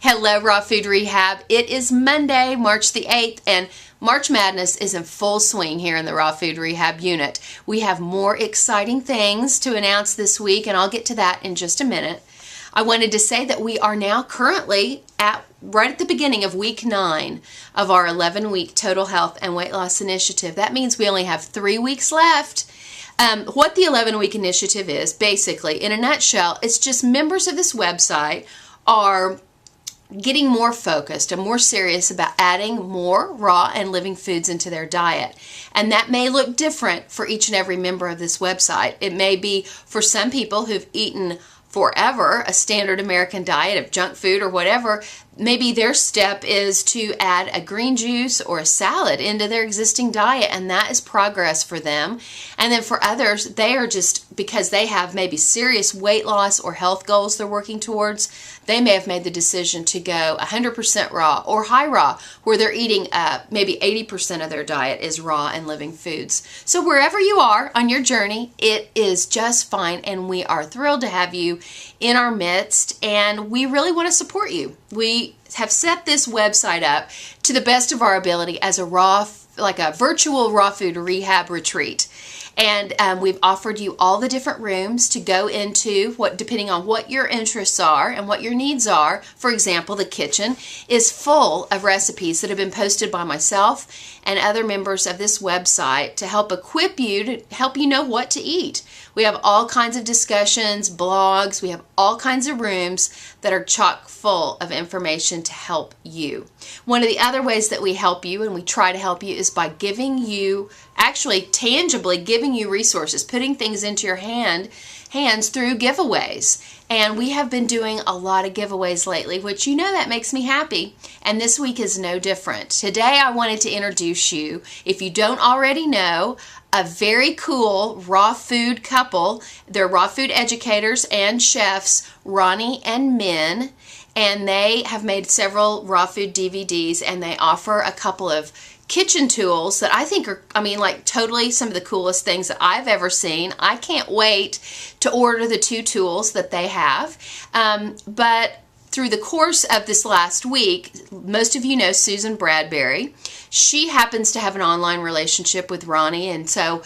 Hello, Raw Food Rehab. It is Monday, March the 8th, and March Madness is in full swing here in the Raw Food Rehab unit. We have more exciting things to announce this week, and I'll get to that in just a minute. I wanted to say that we are now currently right at the beginning of week 9 of our 11-week Total Health and Weight Loss Initiative. That means we only have 3 weeks left. What the 11-week initiative is, basically, in a nutshell, it's just members of this website are getting more focused and more serious about adding more raw and living foods into their diet. And that may look different for each and every member of this website. It may be for some people who've eaten forever a standard American diet of junk food or whatever. Maybe their step is to add a green juice or a salad into their existing diet, and that is progress for them. And then for others, they are just, because they have maybe serious weight loss or health goals they're working towards, they may have made the decision to go 100% raw or high raw, where they're eating maybe 80% of their diet is raw and living foods. So wherever you are on your journey, it is just fine, and we are thrilled to have you in our midst, and we really want to support you. We have set this website up to the best of our ability as a virtual raw food rehab retreat. And we've offered you all the different rooms to go into, depending on what your interests are and what your needs are. For example, the kitchen is full of recipes that have been posted by myself and other members of this website to help equip you, to help you know what to eat. We have all kinds of discussions, blogs, we have all kinds of rooms that are chock full of information to help you. One of the other ways that we help you, and we try to help you, is by giving you, actually tangibly giving you resources, putting things into your hands through giveaways. And we have been doing a lot of giveaways lately, which you know that makes me happy. And this week is no different. Today I wanted to introduce you, if you don't already know, a very cool raw food couple. They're raw food educators and chefs, Ronnie and Minh, and they have made several raw food DVDs, and they offer a couple of kitchen tools that I think are, totally some of the coolest things that I've ever seen. I can't wait to order the 2 tools that they have. But through the course of this last week, most of you know Susan Bradbury. She happens to have an online relationship with Ronnie, and so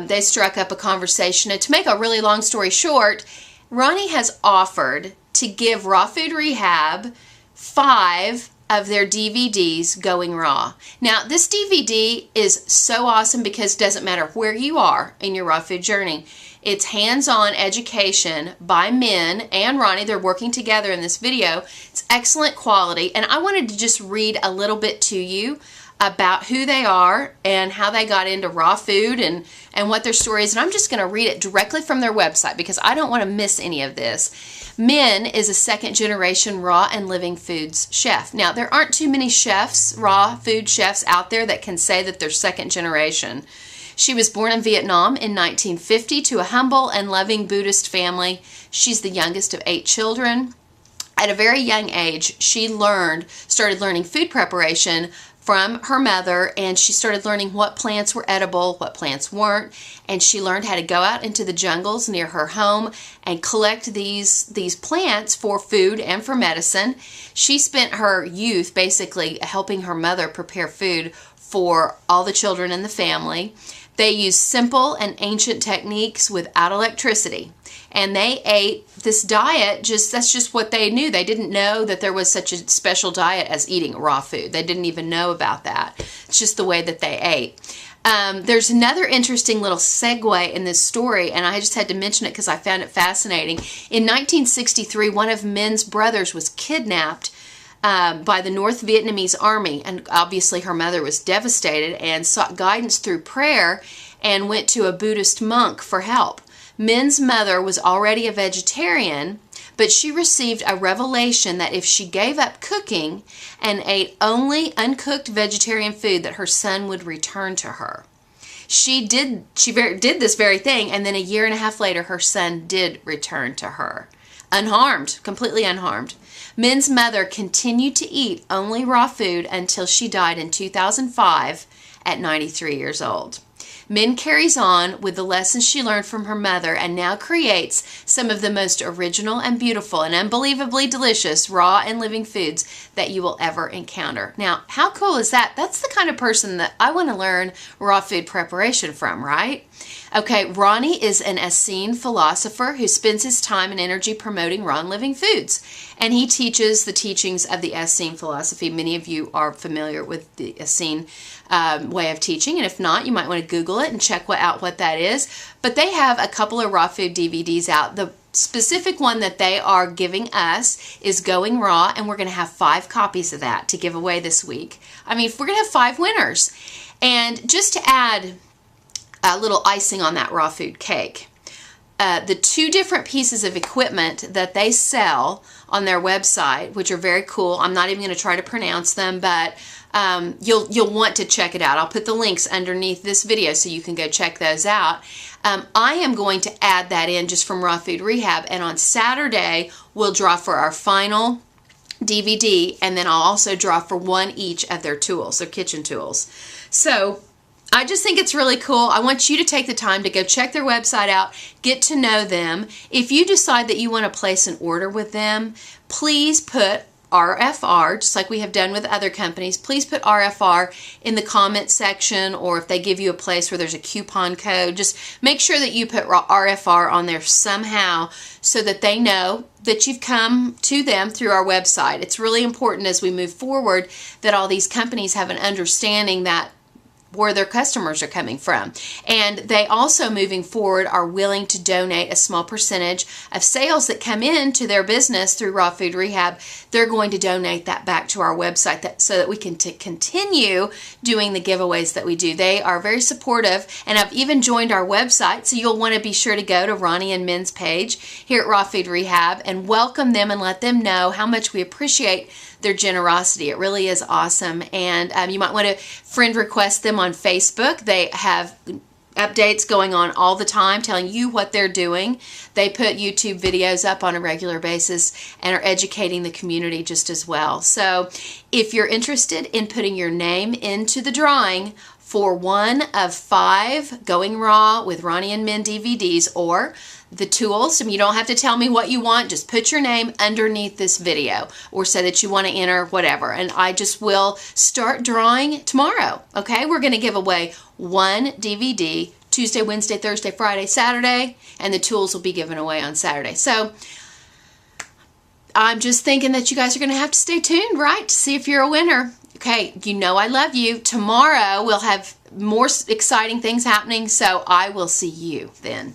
they struck up a conversation. And to make a really long story short, Ronnie has offered to give Raw Food Rehab 5 of their DVDs going raw. Now, this DVD is so awesome because it doesn't matter where you are in your raw food journey. It's hands-on education by Minh and Ronnie. They're working together in this video. It's excellent quality, and I wanted to just read a little bit to you about who they are and how they got into raw food and what their story is. And I'm just going to read it directly from their website because I don't want to miss any of this. Minh is a second-generation raw and living foods chef. Now, there aren't too many chefs, raw food chefs out there that can say that they're second generation. She was born in Vietnam in 1950 to a humble and loving Buddhist family. She's the youngest of 8 children. At a very young age, she started learning food preparation from her mother, and she started learning what plants were edible, what plants weren't, and she learned how to go out into the jungles near her home and collect these plants for food and for medicine. She spent her youth basically helping her mother prepare food for all the children in the family. They used simple and ancient techniques without electricity. And they ate this diet, that's just what they knew. They didn't know that there was such a special diet as eating raw food. They didn't even know about that. It's just the way that they ate. There's another interesting little segue in this story, and I just had to mention it because I found it fascinating. In 1963, one of Minh's brothers was kidnapped by the North Vietnamese army, and obviously her mother was devastated and sought guidance through prayer and went to a Buddhist monk for help. Minh's mother was already a vegetarian, but she received a revelation that if she gave up cooking and ate only uncooked vegetarian food, that her son would return to her. She did this very thing, and then a year and a half later, her son did return to her. Unharmed, completely unharmed. Minh's mother continued to eat only raw food until she died in 2005 at 93 years old. Minh carries on with the lessons she learned from her mother and now creates some of the most original and beautiful and unbelievably delicious raw and living foods that you will ever encounter. Now, how cool is that? That's the kind of person that I want to learn raw food preparation from, right? Okay, Ronnie is an Essene philosopher who spends his time and energy promoting raw and living foods. And he teaches the teachings of the Essene philosophy. Many of you are familiar with the Essene way of teaching. And if not, you might want to Google it and check out what that is. But they have a couple of raw food DVDs out. The specific one that they are giving us is Going Raw. And we're going to have 5 copies of that to give away this week. I mean, we're going to have 5 winners. And just to add a little icing on that raw food cake, the 2 different pieces of equipment that they sell on their website, which are very cool. I'm not even going to try to pronounce them, but you'll want to check it out. I'll put the links underneath this video so you can go check those out. I am going to add that in just from Raw Food Rehab, and on Saturday we'll draw for our final DVD, and then I'll also draw for 1 each of their tools, their kitchen tools. So I just think it's really cool. I want you to take the time to go check their website out, get to know them. If you decide that you want to place an order with them, please put RFR, just like we have done with other companies. Please put RFR in the comment section, or if they give you a place where there's a coupon code, just make sure that you put RFR on there somehow so that they know that you've come to them through our website. It's really important as we move forward that all these companies have an understanding that where their customers are coming from. And they also, moving forward, are willing to donate a small percentage of sales that come into their business through Raw Food Rehab. They're going to donate that back to our website so that we can continue doing the giveaways that we do. They are very supportive and have even joined our website, so you'll want to be sure to go to Ronnie and Minh's page here at Raw Food Rehab and welcome them and let them know how much we appreciate their generosity. It really is awesome. And you might want to friend request them on Facebook. They have updates going on all the time telling you what they're doing. They put YouTube videos up on a regular basis and are educating the community just as well. So if you're interested in putting your name into the drawing for 1 of 5 Going Raw with Ronnie and Minh DVDs or the tools, and you don't have to tell me what you want, just put your name underneath this video or say that you want to enter whatever, and I just will start drawing tomorrow. Okay, we're going to give away 1 DVD Tuesday, Wednesday, Thursday, Friday, Saturday, and the tools will be given away on Saturday. So I'm just thinking that you guys are going to have to stay tuned, right, to see if you're a winner. Okay, you know I love you. Tomorrow we'll have more exciting things happening, so I will see you then.